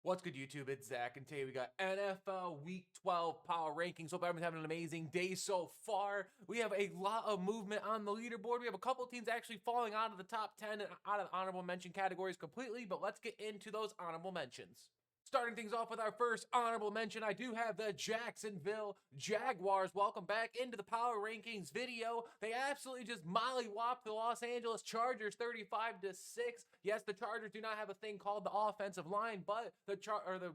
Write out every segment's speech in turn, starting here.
What's good, YouTube? It's Zach, and today we got NFL Week 12 Power Rankings. Hope everyone's having an amazing day so far. We have a lot of movement on the leaderboard. We have a couple teams actually falling out of the top 10 and out of the honorable mention categories completely, but let's get into those honorable mentions. Starting things off with our first honorable mention, I do have the Jacksonville Jaguars. Welcome back into the Power Rankings video. They absolutely just mollywopped the Los Angeles Chargers 35-6. Yes, the Chargers do not have a thing called the offensive line, but the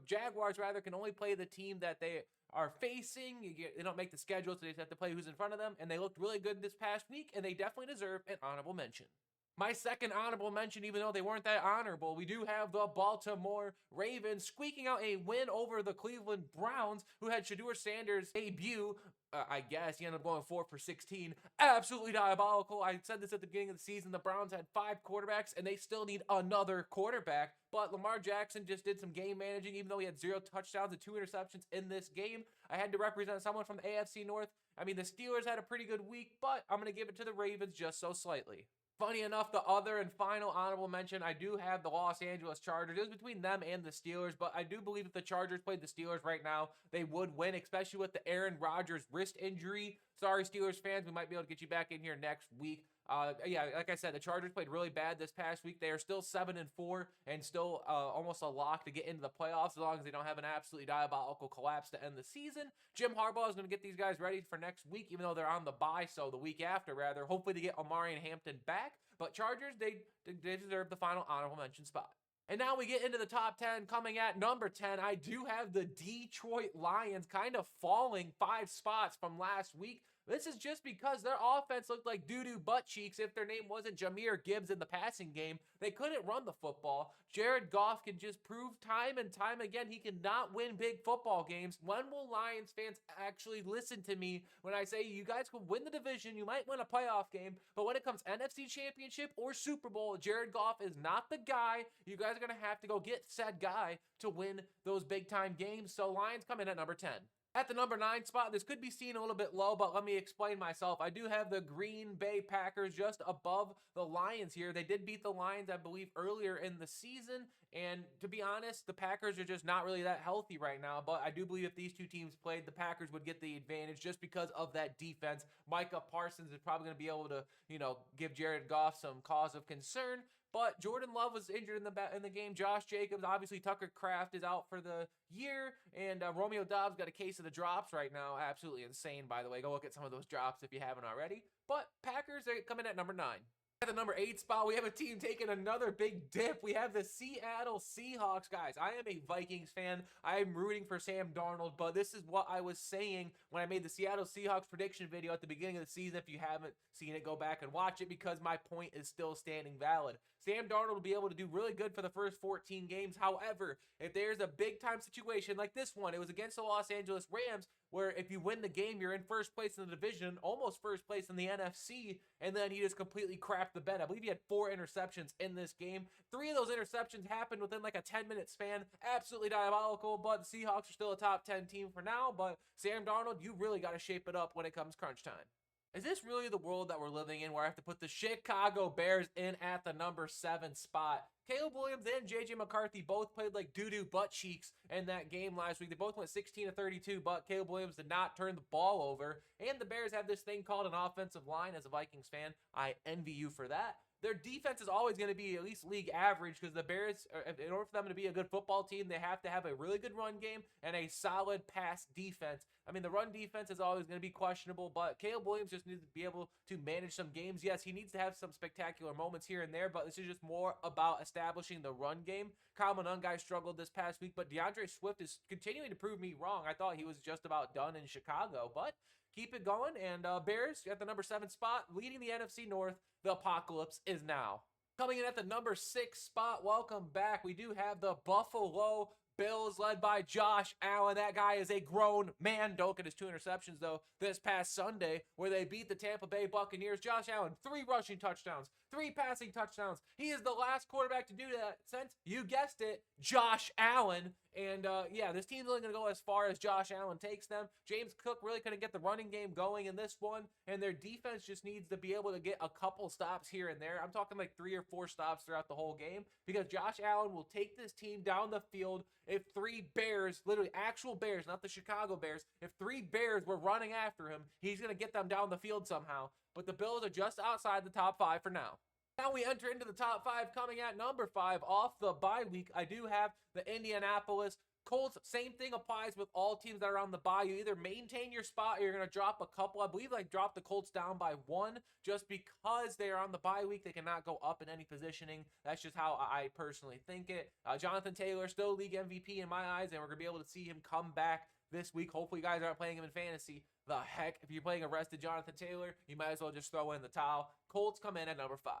Jaguars rather can only play the team that they are facing. They don't make the schedule, so they just have to play who's in front of them, and they looked really good this past week, and they definitely deserve an honorable mention. My second honorable mention, even though they weren't that honorable, we do have the Baltimore Ravens squeaking out a win over the Cleveland Browns, who had Shedeur Sanders' debut. I guess he ended up going 4 for 16. Absolutely diabolical. I said this at the beginning of the season. The Browns had 5 quarterbacks, and they still need another quarterback. But Lamar Jackson just did some game managing, even though he had 0 touchdowns and 2 interceptions in this game. I had to represent someone from the AFC North. I mean, the Steelers had a pretty good week, but I'm going to give it to the Ravens just so slightly. Funny enough, the other and final honorable mention, I do have the Los Angeles Chargers. It was between them and the Steelers, but I do believe if the Chargers played the Steelers right now, they would win, especially with the Aaron Rodgers wrist injury. Sorry, Steelers fans, we might be able to get you back in here next week. Yeah, like I said, the Chargers played really bad this past week. They are still 7-4 and still almost a lock to get into the playoffs as long as they don't have an absolutely diabolical collapse to end the season. Jim Harbaugh is going to get these guys ready for next week, even though they're on the bye, so the week after, rather. Hopefully, they get Omari and Hampton back. But Chargers, they deserve the final honorable mention spot. And now we get into the top 10. Coming at number 10, I do have the Detroit Lions kind of falling 5 spots from last week. This is just because their offense looked like doo-doo butt cheeks if their name wasn't Jahmyr Gibbs in the passing game. They couldn't run the football. Jared Goff can just prove time and time again he cannot win big football games. When will Lions fans actually listen to me when I say you guys can win the division, you might win a playoff game, but when it comes NFC Championship or Super Bowl, Jared Goff is not the guy. You guys are going to have to go get said guy to win those big-time games. So Lions come in at number 10. At the number 9 spot, this could be seen a little bit low, but let me explain myself. I do have the Green Bay Packers just above the Lions here. They did beat the Lions, I believe, earlier in the season, and to be honest, the Packers are just not really that healthy right now, but I do believe if these two teams played, the Packers would get the advantage just because of that defense. Micah Parsons is probably going to be able to, give Jared Goff some cause of concern. But Jordan Love was injured in the game. Josh Jacobs, obviously Tucker Kraft is out for the year. And Romeo Doubs got a case of the drops right now. Absolutely insane, by the way. Go look at some of those drops if you haven't already. But Packers are coming at number 9. At the number 8 spot, we have a team taking another big dip. We have the Seattle Seahawks, guys. I am a Vikings fan. I am rooting for Sam Darnold, but this is what I was saying when I made the Seattle Seahawks prediction video at the beginning of the season. If you haven't seen it, go back and watch it because my point is still standing valid. Sam Darnold will be able to do really good for the first 14 games. However, if there's a big-time situation like this one, it was against the Los Angeles Rams, where if you win the game, you're in first place in the division, almost first place in the NFC, and then he just completely crapped the bed. I believe he had 4 interceptions in this game. 3 of those interceptions happened within like a 10-minute span. Absolutely diabolical, but the Seahawks are still a top 10 team for now. But Sam Darnold, you really got to shape it up when it comes crunch time. Is this really the world that we're living in where I have to put the Chicago Bears in at the number 7 spot? Caleb Williams and J.J. McCarthy both played like doo-doo butt cheeks in that game last week. They both went 16-32, but Caleb Williams did not turn the ball over. And the Bears have this thing called an offensive line. As a Vikings fan, I envy you for that. Their defense is always going to be at least league average because the Bears, in order for them to be a good football team, they have to have a really good run game and a solid pass defense. I mean, the run defense is always going to be questionable, but Caleb Williams just needs to be able to manage some games. Yes, he needs to have some spectacular moments here and there, but this is just more about establishing the run game. Kyle Monangai struggled this past week, but DeAndre Swift is continuing to prove me wrong. I thought he was just about done in Chicago, but keep it going. And Bears at the number 7 spot, leading the NFC North. The apocalypse is now. Coming in at the number 6 spot, welcome back. We do have the Buffalo Bills led by Josh Allen. That guy is a grown man. Don't get his 2 interceptions, though, this past Sunday where they beat the Tampa Bay Buccaneers. Josh Allen, 3 rushing touchdowns, 3 passing touchdowns. He is the last quarterback to do that since, you guessed it, Josh Allen. And, yeah, this team's only going to go as far as Josh Allen takes them. James Cook really couldn't get the running game going in this one, and their defense just needs to be able to get a couple stops here and there. I'm talking like 3 or 4 stops throughout the whole game because Josh Allen will take this team down the field if 3 Bears, literally actual Bears, not the Chicago Bears, if 3 Bears were running after him, he's going to get them down the field somehow. But the Bills are just outside the top 5 for now. Now we enter into the top 5, coming at number 5 off the bye week. I do have the Indianapolis Colts. Same thing applies with all teams that are on the bye. You either maintain your spot or you're going to drop a couple. I believe I dropped the Colts down by 1 just because they are on the bye week. They cannot go up in any positioning. That's just how I personally think it. Jonathan Taylor, still league MVP in my eyes, and we're going to be able to see him come back this week. Hopefully you guys aren't playing him in fantasy. The heck, if you're playing a rested Jonathan Taylor, you might as well just throw in the towel. Colts come in at number 5.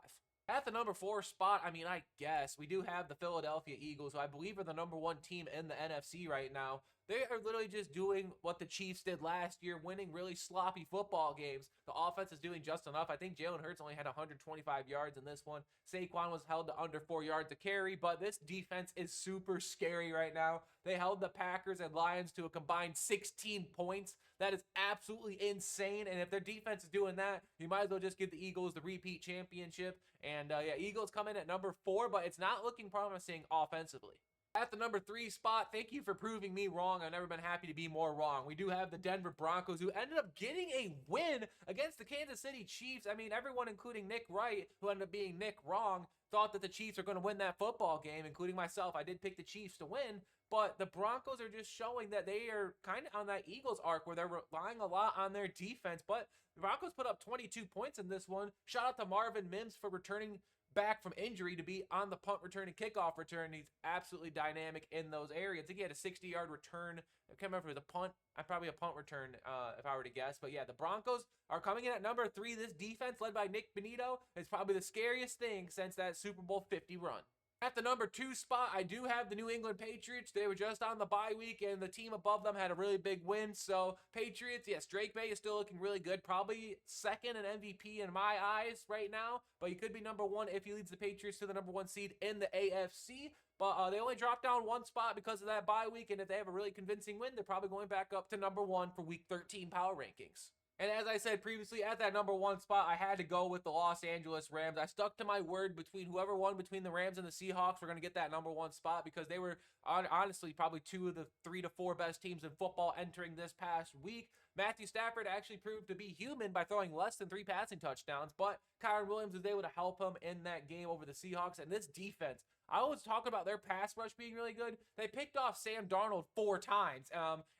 At the number 4 spot, I mean, I guess, we do have the Philadelphia Eagles, who I believe are the number 1 team in the NFC right now. They are literally just doing what the Chiefs did last year, winning really sloppy football games. The offense is doing just enough. I think Jalen Hurts only had 125 yards in this one. Saquon was held to under 4 yards to carry, but this defense is super scary right now. They held the Packers and Lions to a combined 16 points. That is absolutely insane, and if their defense is doing that, you might as well just give the Eagles the repeat championship. And yeah, Eagles come in at number 4, but it's not looking promising offensively. At the number 3 spot, thank you for proving me wrong. I've never been happy to be more wrong. We do have the Denver Broncos, who ended up getting a win against the Kansas City Chiefs. I mean, everyone, including Nick Wright, who ended up being Nick wrong, thought that the Chiefs are going to win that football game, including myself. I did pick the Chiefs to win, but the Broncos are just showing that they are kind of on that Eagles arc where they're relying a lot on their defense. But the Broncos put up 22 points in this one. Shout out to Marvin Mims for returning back from injury to be on the punt return and kickoff return. He's absolutely dynamic in those areas. I think he had a 60-yard return. I can't remember if it was a punt. Probably a punt return if I were to guess. But yeah, the Broncos are coming in at number 3. This defense, led by Nick Benito, is probably the scariest thing since that Super Bowl 50 run. At the number 2 spot, I do have the New England Patriots. They were just on the bye week, and the team above them had a really big win. So, Patriots, yes, Drake May is still looking really good. Probably second in MVP in my eyes right now. But he could be number 1 if he leads the Patriots to the number 1 seed in the AFC. But they only dropped down 1 spot because of that bye week. And if they have a really convincing win, they're probably going back up to number 1 for Week 13 power rankings. And as I said previously, at that number 1 spot, I had to go with the Los Angeles Rams. I stuck to my word between whoever won between the Rams and the Seahawks. We're going to get that number 1 spot because they were honestly probably 2 of the 3 to 4 best teams in football entering this past week. Matthew Stafford actually proved to be human by throwing less than 3 passing touchdowns, but Kyron Williams was able to help him in that game over the Seahawks. And this defense, I was talking about their pass rush being really good. They picked off Sam Darnold 4 times.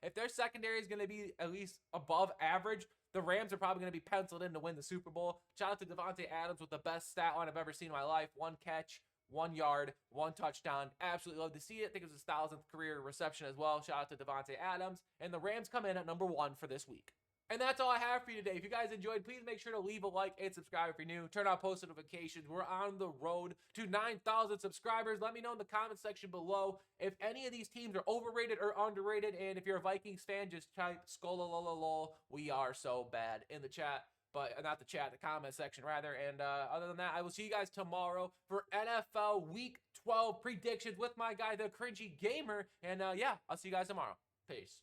If their secondary is going to be at least above average, the Rams are probably going to be penciled in to win the Super Bowl. Shout out to Devontae Adams with the best stat line I've ever seen in my life. 1 catch, 1 yard, 1 touchdown. Absolutely love to see it. I think it was his 1,000th career reception as well. Shout out to Devontae Adams. And the Rams come in at number 1 for this week. And that's all I have for you today. If you guys enjoyed, please make sure to leave a like and subscribe if you're new. Turn on post notifications. We're on the road to 9,000 subscribers. Let me know in the comment section below if any of these teams are overrated or underrated. And if you're a Vikings fan, just type "Skolololol, we are so bad" in the chat. But not the chat, the comment section rather. And other than that, I will see you guys tomorrow for NFL Week 12 predictions with my guy, the Cringy Gamer. And yeah, I'll see you guys tomorrow. Peace.